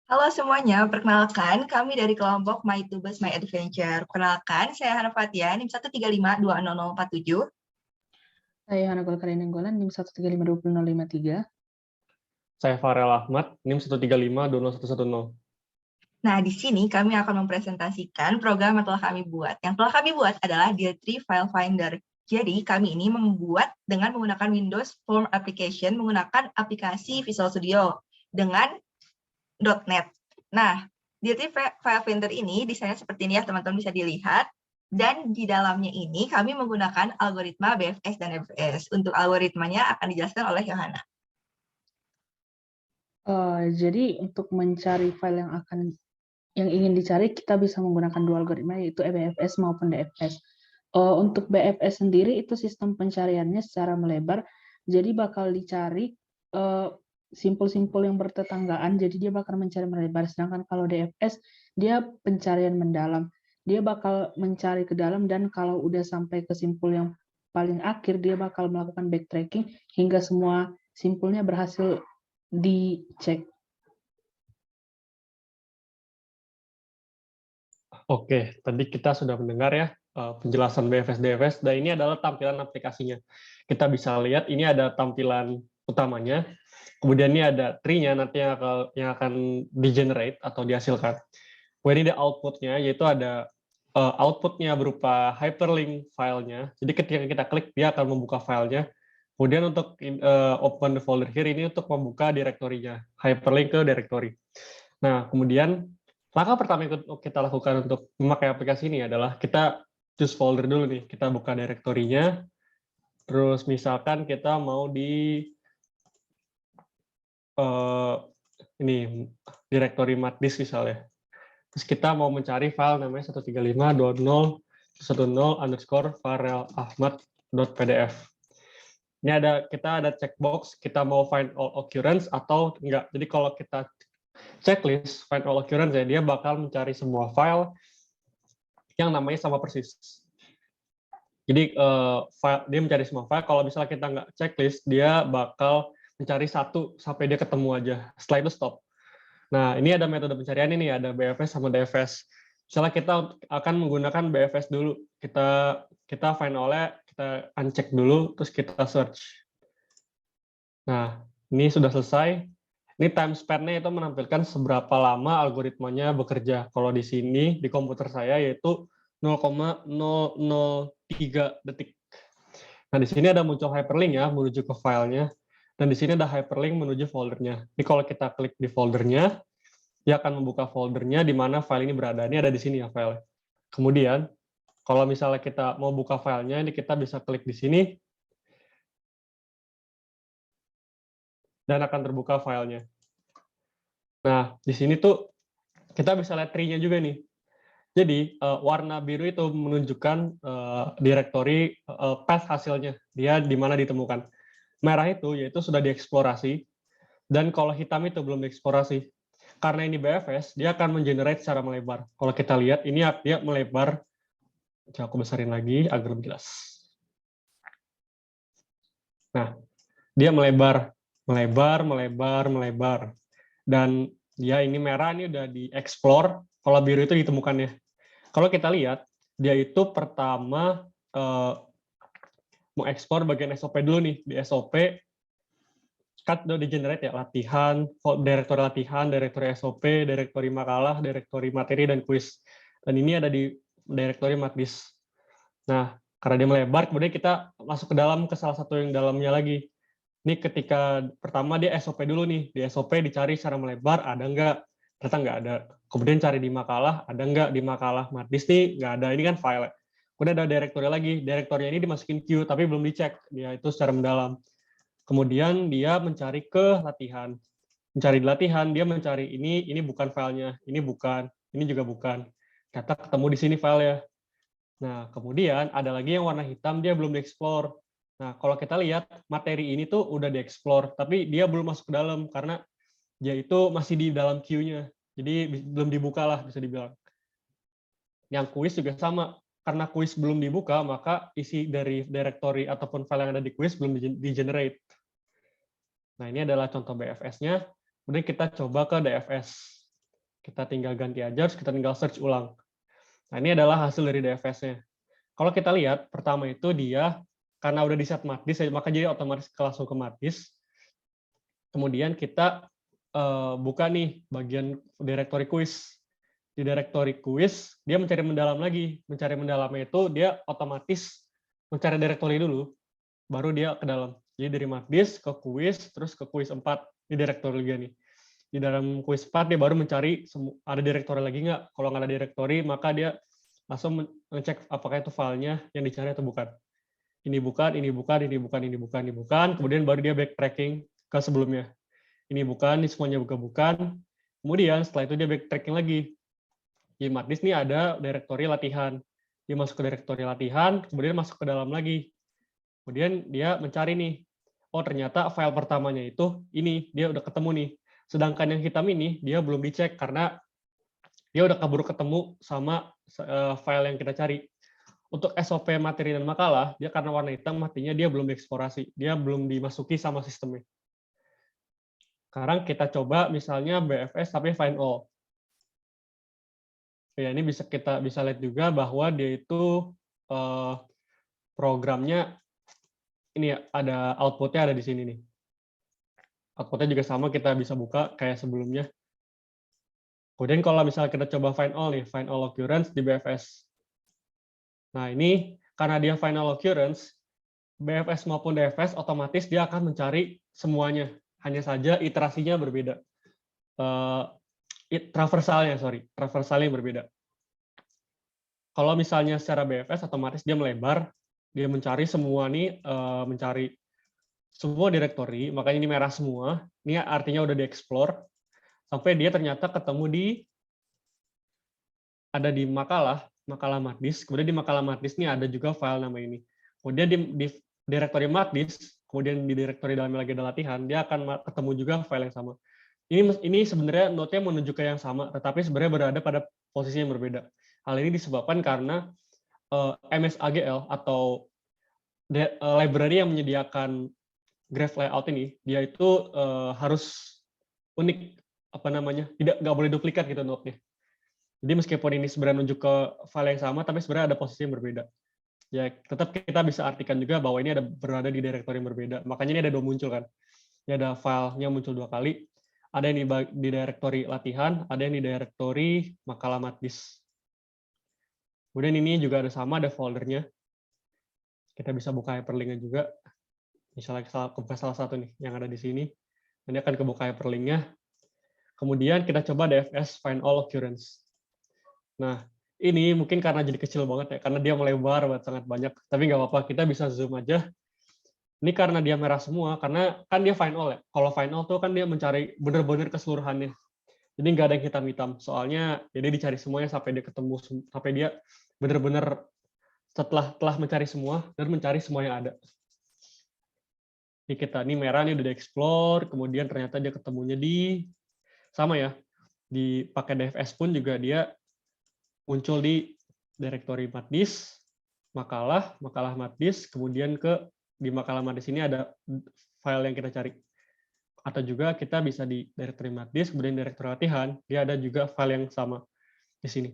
Halo semuanya, perkenalkan kami dari kelompok My Tubes My Adventure. Perkenalkan, saya Hana Fatia, NIM 135200047. Saya Hana Golkar Nenggolan, NIM 1352053. Saya Farel Ahmad, NIM 135201110. Nah, di sini kami akan mempresentasikan program yang telah kami buat. Yang telah kami buat adalah Dietri File Finder. Jadi, kami ini membuat dengan menggunakan Windows Form Application, menggunakan aplikasi Visual Studio dengan .NET. Nah, Dietri File Finder ini desainnya seperti ini ya, teman-teman bisa dilihat. Dan di dalamnya ini kami menggunakan algoritma BFS dan FS. Untuk algoritmanya akan dijelaskan oleh Yohana. Jadi untuk mencari file yang ingin dicari, kita bisa menggunakan dua algoritma, yaitu BFS maupun DFS. Untuk BFS sendiri itu sistem pencariannya secara melebar, jadi bakal dicari simpul-simpul yang bertetanggaan, jadi dia bakal mencari melebar. Sedangkan kalau DFS, dia pencarian mendalam. Dia bakal mencari ke dalam, dan kalau udah sampai ke simpul yang paling akhir, dia bakal melakukan backtracking hingga semua simpulnya berhasil dicek. Oke, tadi kita sudah mendengar ya penjelasan BFS DFS, dan ini adalah tampilan aplikasinya. Kita bisa lihat ini ada tampilan utamanya, kemudian ini ada tree-nya nanti yang akan di-generate atau dihasilkan. Kemudian ini ada output-nya, yaitu ada output-nya berupa hyperlink filenya. Jadi ketika kita klik, dia akan membuka filenya. Kemudian untuk open the folder here, ini untuk membuka direktorinya, hyperlink ke direktori. Nah, kemudian langkah pertama yang kita lakukan untuk memakai aplikasi ini adalah kita choose folder dulu nih. Kita buka direktorinya, terus misalkan kita mau di ini direktori matdisk misalnya. Terus kita mau mencari file namanya 135.20.10_farelahmad.pdf. Ini kita ada checkbox, kita mau find all occurrence atau enggak. Jadi kalau kita checklist find all occurrence, ya dia bakal mencari semua file yang namanya sama persis. Jadi dia mencari semua file. Kalau misalnya kita nggak checklist, dia bakal mencari satu sampai dia ketemu aja. Setelah itu stop. Nah, ini ada metode pencarian ini, ada BFS sama DFS. Misalnya kita akan menggunakan BFS dulu. Kita find all-nya, kita uncheck dulu, terus kita search. Nah, ini sudah selesai. Ini time span-nya itu menampilkan seberapa lama algoritmanya bekerja. Kalau di sini, di komputer saya, yaitu 0,003 detik. Nah, di sini ada muncul hyperlink ya, menuju ke filenya. Dan di sini ada hyperlink menuju foldernya. Ini kalau kita klik di foldernya, dia akan membuka foldernya di mana file ini berada. Ini ada di sini ya file. Kemudian, kalau misalnya kita mau buka filenya, ini kita bisa klik di sini, dan akan terbuka filenya. Nah, di sini tuh kita bisa lihat tree-nya juga nih. Jadi, warna biru itu menunjukkan direktori path hasilnya, dia di mana ditemukan. Merah itu yaitu sudah dieksplorasi, dan kalau hitam itu belum dieksplorasi. Karena ini BFS, dia akan mengenerate secara melebar. Kalau kita lihat, ini dia melebar. Coba aku besarin lagi agar lebih jelas. Nah, dia melebar. Dan dia ini merah, ini udah dieksplor, kalau biru itu ditemukannya. Kalau kita lihat, dia itu pertama mengekspor bagian SOP dulu nih. Di SOP, kan udah di-generate ya, latihan, direktori latihan, direktori SOP, direktori makalah, direktori materi, dan kuis. Dan ini ada di direktori matdisk. Nah, karena dia melebar, kemudian kita masuk ke salah satu yang dalamnya lagi. Ini ketika pertama dia SOP dulu nih. Di SOP dicari secara melebar, ada nggak? Ternyata nggak ada. Kemudian cari di makalah, ada nggak di makalah matdisk nih? Nggak ada, ini kan file. Kemudian ada direktori lagi. Direktorinya ini dimasukin queue, tapi belum dicek. Dia itu secara mendalam. Kemudian dia mencari ke latihan. Mencari di latihan, dia mencari ini bukan filenya, ini bukan, ini juga bukan. Kata ketemu di sini filenya. Nah, kemudian ada lagi yang warna hitam, dia belum dieksplor. Nah, kalau kita lihat, materi ini tuh udah dieksplor, tapi dia belum masuk ke dalam, karena dia itu masih di dalam queue-nya. Jadi belum dibuka lah, bisa dibilang. Yang kuis juga sama. Karena kuis belum dibuka, maka isi dari directory ataupun file yang ada di kuis belum di-generate. Nah, ini adalah contoh BFS-nya. Kemudian kita coba ke DFS. Kita tinggal ganti aja, terus kita tinggal search ulang. Nah, ini adalah hasil dari DFS-nya. Kalau kita lihat, pertama itu dia, karena udah di-set MATDIS, maka jadi otomatis langsung ke MATDIS. Kemudian kita buka nih bagian directory quiz. Di directory quiz, dia mencari mendalam lagi. Mencari mendalamnya itu, dia otomatis mencari directory dulu, baru dia ke dalam. Jadi dari MATDIS ke quiz, terus ke quiz 4, di directory juga nih. Di dalam quiz 4 dia baru mencari ada directory lagi nggak. Kalau nggak ada directory, maka dia langsung ngecek apakah itu filenya yang dicari atau bukan. Ini bukan, ini bukan, ini bukan, ini bukan, ini bukan. Kemudian baru dia backtracking ke sebelumnya. Ini bukan, ini semuanya bukan. Kemudian setelah itu dia backtracking lagi. Di MATDIS nih ada directory latihan. Dia masuk ke directory latihan, kemudian masuk ke dalam lagi. Kemudian dia mencari nih, oh ternyata file pertamanya itu ini, dia udah ketemu nih. Sedangkan yang hitam ini, dia belum dicek karena dia udah keburu ketemu sama file yang kita cari. Untuk SOP materi dan makalah, dia karena warna hitam, artinya dia belum dieksplorasi. Dia belum dimasuki sama sistemnya. Sekarang kita coba misalnya BFS tapi find all. Ya, ini kita bisa lihat juga bahwa dia itu programnya, ini ya, ada output-nya ada di sini nih. Output-nya juga sama, kita bisa buka kayak sebelumnya. Kemudian kalau misalnya kita coba find all nih, find all occurrence di BFS. Nah ini, karena dia find all occurrence, BFS maupun DFS otomatis dia akan mencari semuanya. Hanya saja iterasinya berbeda. Traversalnya yang berbeda. Kalau misalnya secara BFS, otomatis dia melebar, dia mencari semua nih, mencari semua directory, makanya ini merah semua, ini artinya udah di-explore, sampai dia ternyata ketemu ada di makalah MATDIS, kemudian di makalah MATDIS ini ada juga file nama ini. Kemudian di directory MATDIS, kemudian di directory dalamnya lagi ada latihan, dia akan ketemu juga file yang sama. Ini sebenarnya note-nya menuju ke yang sama, tetapi sebenarnya berada pada posisi yang berbeda. Hal ini disebabkan karena MSAGL atau library yang menyediakan graph layout ini, dia itu harus unik, nggak boleh duplikat gitu note-nya. Jadi meskipun ini sebenarnya menunjuk ke file yang sama, tapi sebenarnya ada posisi yang berbeda. Ya tetap kita bisa artikan juga bahwa ini berada di directory yang berbeda. Makanya ini ada 2 muncul kan. Ini ada filenya muncul 2 kali. Ada yang di directory latihan, ada yang di directory makalah MATDIS. Kemudian ini juga ada sama, ada foldernya. Kita bisa buka hyperlink-nya juga. Misalnya buka salah satu nih yang ada di sini. Ini akan kebuka hyperlink-nya. Kemudian kita coba DFS find all occurrence. Nah, ini mungkin karena jadi kecil banget ya, karena dia melebar sangat banyak. Tapi nggak apa-apa, kita bisa zoom aja. Ini karena dia merah semua, karena kan dia find all ya. Kalau find all tuh kan dia mencari benar-benar keseluruhannya. Jadi nggak ada yang hitam-hitam. Soalnya jadi dicari semuanya sampai dia ketemu, sampai dia benar-benar telah mencari semua dan mencari semua yang ada. Ini merah nih udah di-explore, kemudian ternyata dia ketemunya sama ya, pakai DFS pun juga dia muncul di directory MATDIS, makalah MATDIS, kemudian di makalah MATDIS ini ada file yang kita cari. Atau juga kita bisa di directory MATDIS, kemudian directory latihan, dia ada juga file yang sama di sini.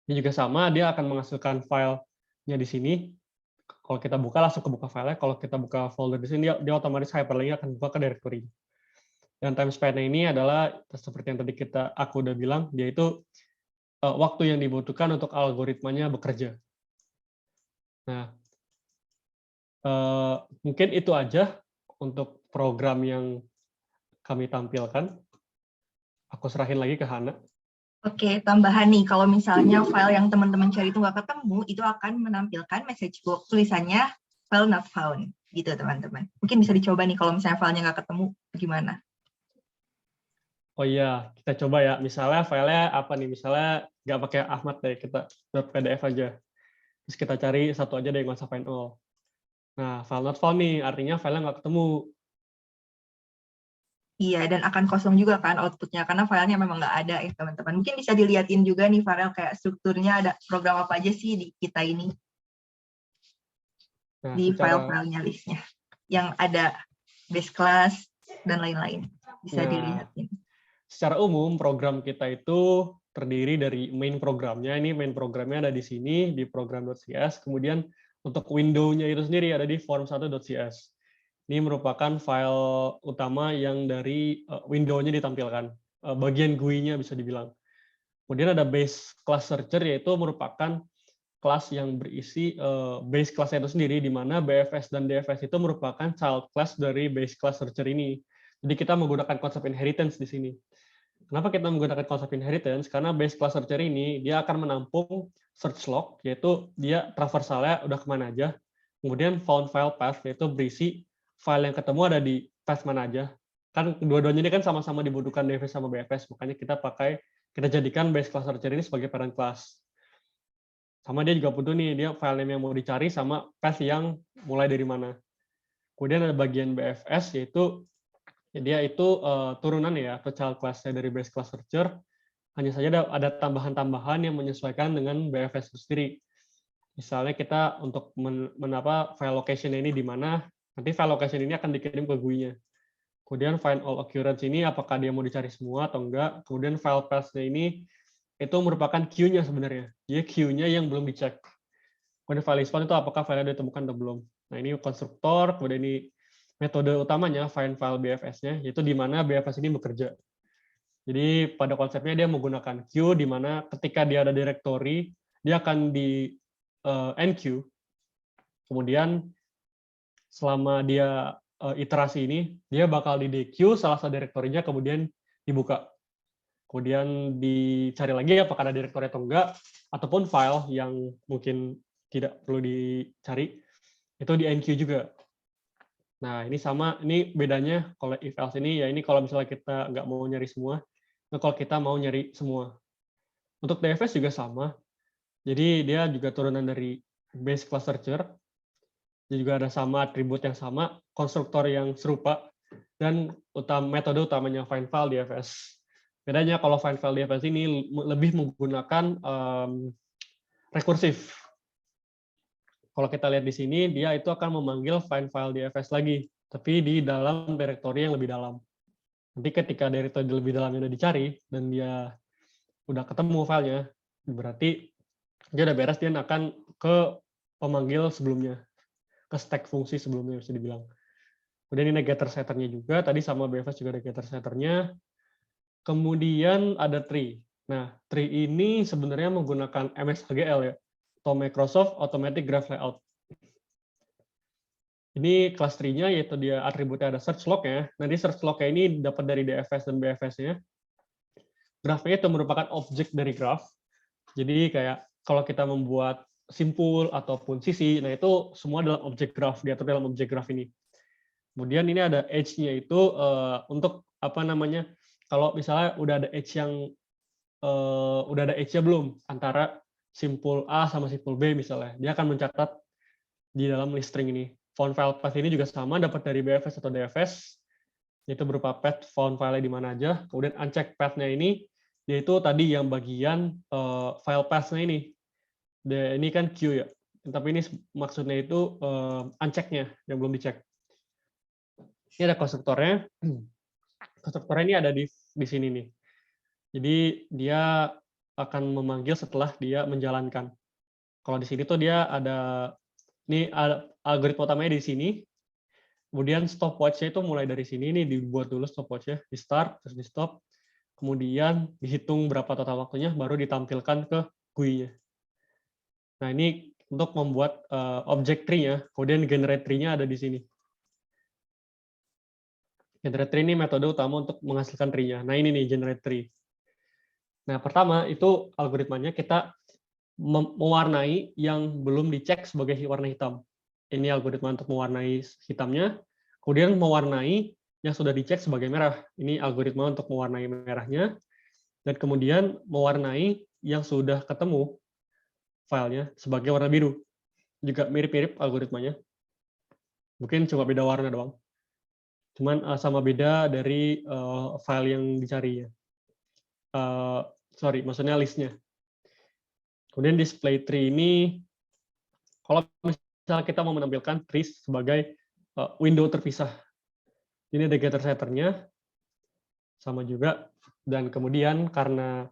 Ini juga sama, dia akan menghasilkan filenya di sini. Kalau kita buka, langsung kebuka filenya. Kalau kita buka folder di sini, dia otomatis hyperlink akan buka ke directory. Dan time span-nya ini adalah, seperti yang tadi aku udah bilang, dia itu waktu yang dibutuhkan untuk algoritmanya bekerja. Nah, mungkin itu aja untuk program yang kami tampilkan. Aku serahin lagi ke Hana. Oke, tambahan nih, kalau misalnya file yang teman-teman cari itu nggak ketemu, itu akan menampilkan message box tulisannya file not found, gitu teman-teman. Mungkin bisa dicoba nih kalau misalnya filenya nggak ketemu, gimana? Oh iya, kita coba ya. Misalnya filenya apa nih? Misalnya nggak pakai Ahmad deh, kita .pdf aja. Terus kita cari satu aja deh yang nggak usah find all. Nah, file not found nih, artinya filenya nggak ketemu. Iya, dan akan kosong juga kan outputnya, karena filenya memang nggak ada ya teman-teman. Mungkin bisa dilihatin juga nih Farel kayak strukturnya ada program apa aja sih di kita ini. Nah, di file-filenya listnya. Yang ada base class dan lain-lain. Bisa dilihatin. secara umum program kita itu terdiri dari main programnya. Ini main programnya ada di sini di program.cs. Kemudian untuk window-nya itu sendiri ada di form1.cs. Ini merupakan file utama yang dari window-nya ditampilkan. Bagian GUI-nya bisa dibilang. Kemudian ada base class searcher, yaitu merupakan kelas yang berisi base class itu sendiri, di mana BFS dan DFS itu merupakan child class dari base class searcher ini. Jadi kita menggunakan konsep inheritance di sini. Kenapa kita menggunakan konsep inheritance? Karena base class searcher ini dia akan menampung search log, yaitu dia traversalnya udah kemana aja. Kemudian found file path, yaitu berisi file yang ketemu ada di path mana aja. Kan dua-duanya ini kan sama-sama dibutuhkan DFS sama BFS, makanya kita jadikan base class searcher ini sebagai parent class. Sama dia juga butuh nih, dia file name yang mau dicari sama path yang mulai dari mana. Kemudian ada bagian BFS, yaitu dia itu turunan ya, atau child class-nya dari base class searcher. Hanya saja ada tambahan-tambahan yang menyesuaikan dengan BFS itu sendiri. Misalnya kita untuk file location ini di mana, nanti file location ini akan dikirim ke GUI-nya. Kemudian find all occurrence ini apakah dia mau dicari semua atau enggak. Kemudian file path-nya ini itu merupakan queue-nya sebenarnya. Dia queue-nya yang belum dicek. Kemudian file response itu apakah file-nya ditemukan atau belum. Nah, ini konstruktor, kemudian ini metode utamanya find file BFS-nya, yaitu di mana BFS ini bekerja. Jadi pada konsepnya dia menggunakan queue, di mana ketika dia ada directory, dia akan di enqueue. Kemudian selama dia iterasi ini, dia bakal di dequeue salah satu directory-nya, kemudian dibuka. Kemudian dicari lagi apakah ada directory atau enggak, ataupun file yang mungkin tidak perlu dicari, itu di enqueue juga. Nah, ini bedanya kalau if else ini, ya ini kalau misalnya kita nggak mau nyari semua, nah kalau kita mau nyari semua. Untuk DFS juga sama, jadi dia juga turunan dari base class searcher, dia juga ada sama atribut yang sama, konstruktor yang serupa, dan metode utamanya find file DFS. Bedanya kalau find file DFS ini lebih menggunakan rekursif. Kalau kita lihat di sini, dia itu akan memanggil find file DFS lagi, tapi di dalam directory yang lebih dalam. Nanti ketika directory lebih dalamnya udah dicari, dan dia udah ketemu filenya, berarti dia udah beres, dia akan ke pemanggil sebelumnya, ke stack fungsi sebelumnya bisa dibilang. Kemudian ini getter setternya juga, tadi sama BFS juga ada getter setternya. Kemudian ada tree. Nah, tree ini sebenarnya menggunakan MSAGL ya, atau Microsoft Automatic Graph Layout. Ini kelas tree-nya, yaitu dia atributnya ada search log-nya. Nanti search log-nya ini dapat dari DFS dan BFS-nya. Graph-nya itu merupakan objek dari graph. Jadi kayak kalau kita membuat simpul ataupun sisi, nah itu semua dalam objek graph, diatur dalam objek graph ini. Kemudian ini ada edge-nya itu untuk apa namanya? Kalau misalnya udah ada edge-nya belum antara simpul A sama simpul B misalnya, dia akan mencatat di dalam list string ini. Found file path ini juga sama, dapat dari BFS atau DFS, yaitu berupa path found file di mana aja. Kemudian uncheck path-nya ini, yaitu tadi yang bagian file path-nya ini. Ini kan queue ya, tapi ini maksudnya itu uncheck-nya yang belum dicek. Ini ada konstruktornya. Konstruktornya ini ada di sini nih. Jadi dia akan memanggil setelah dia menjalankan. Kalau di sini tuh dia ada algoritma utamanya di sini. Kemudian stopwatch-nya itu mulai dari sini, ini dibuat dulu stopwatch-nya, di start, terus di stop. Kemudian dihitung berapa total waktunya, baru ditampilkan ke GUI-nya. Nah, ini untuk membuat object tree-nya, kemudian generate tree-nya ada di sini. Generate tree ini metode utama untuk menghasilkan tree-nya. Nah, ini nih generate tree. Nah, pertama itu algoritmanya kita mewarnai yang belum dicek sebagai warna hitam. Ini algoritma untuk mewarnai hitamnya. Kemudian mewarnai yang sudah dicek sebagai merah. Ini algoritma untuk mewarnai merahnya. Dan kemudian mewarnai yang sudah ketemu filenya sebagai warna biru. Juga mirip-mirip algoritmanya. Mungkin cuma beda warna doang. Cuman sama beda dari file yang dicari ya. Maksudnya listnya. Kemudian display tree ini, kalau misalnya kita mau menampilkan trees sebagai window terpisah. Ini ada getter setternya, sama juga Dan kemudian karena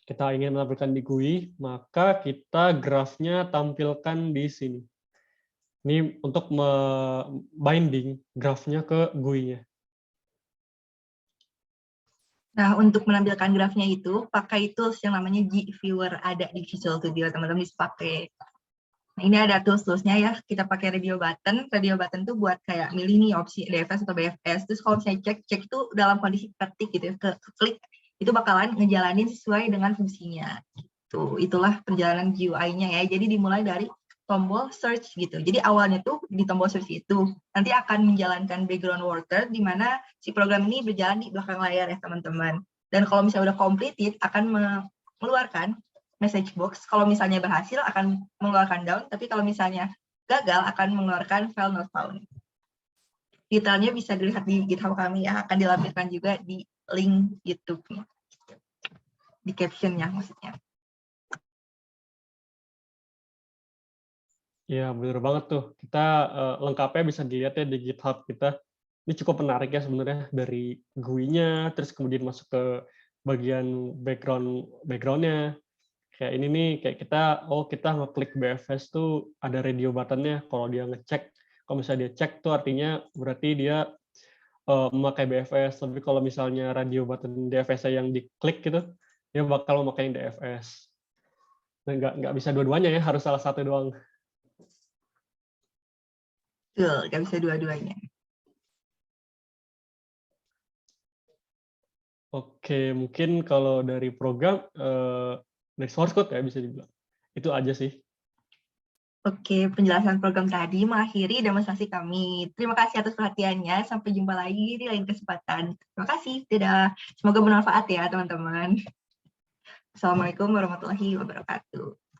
kita ingin menampilkan di GUI, maka kita grafnya tampilkan di sini. Ini untuk binding grafnya ke GUI-nya. Nah, untuk menampilkan grafnya itu, pakai tools yang namanya G-Viewer, ada di Visual Studio, teman-teman bisa pakai. Nah, ini ada tools-toolsnya ya, kita pakai radio button. Radio button tuh buat kayak milih nih opsi DFS atau BFS. Terus kalau misalnya cek itu dalam kondisi ketik gitu ya, klik, itu bakalan ngejalanin sesuai dengan fungsinya. Gitu. Itulah perjalanan GUI-nya ya. Jadi dimulai dari tombol search gitu. Jadi awalnya tuh di tombol search itu nanti akan menjalankan background worker di mana si program ini berjalan di belakang layar ya teman-teman. Dan kalau misalnya udah completed akan mengeluarkan message box. Kalau misalnya berhasil akan mengeluarkan down, tapi kalau misalnya gagal akan mengeluarkan file not found. Detailnya bisa dilihat di GitHub kami ya, akan dilampirkan juga di link YouTube-nya. Di caption-nya maksudnya. Ya, benar banget tuh. Kita lengkapnya bisa dilihat ya di GitHub kita. Ini cukup menarik ya sebenarnya, dari GUI-nya, terus kemudian masuk ke bagian background-nya. Kayak ini nih, kayak kita ngeklik BFS tuh ada radio button-nya. Kalau dia ngecek, kalau misalnya dia cek tuh artinya berarti dia memakai BFS. Tapi kalau misalnya radio button DFS yang diklik gitu, dia bakal memakai DFS. Nah, nggak bisa dua-duanya ya, harus salah satu doang. Betul, nggak bisa dua-duanya. Oke, mungkin kalau dari program, dari source code ya bisa dibilang. Itu aja sih. Oke, penjelasan program tadi mengakhiri demonstrasi kami. Terima kasih atas perhatiannya. Sampai jumpa lagi di lain kesempatan. Terima kasih. Dadah. Semoga bermanfaat ya, teman-teman. Assalamualaikum warahmatullahi wabarakatuh.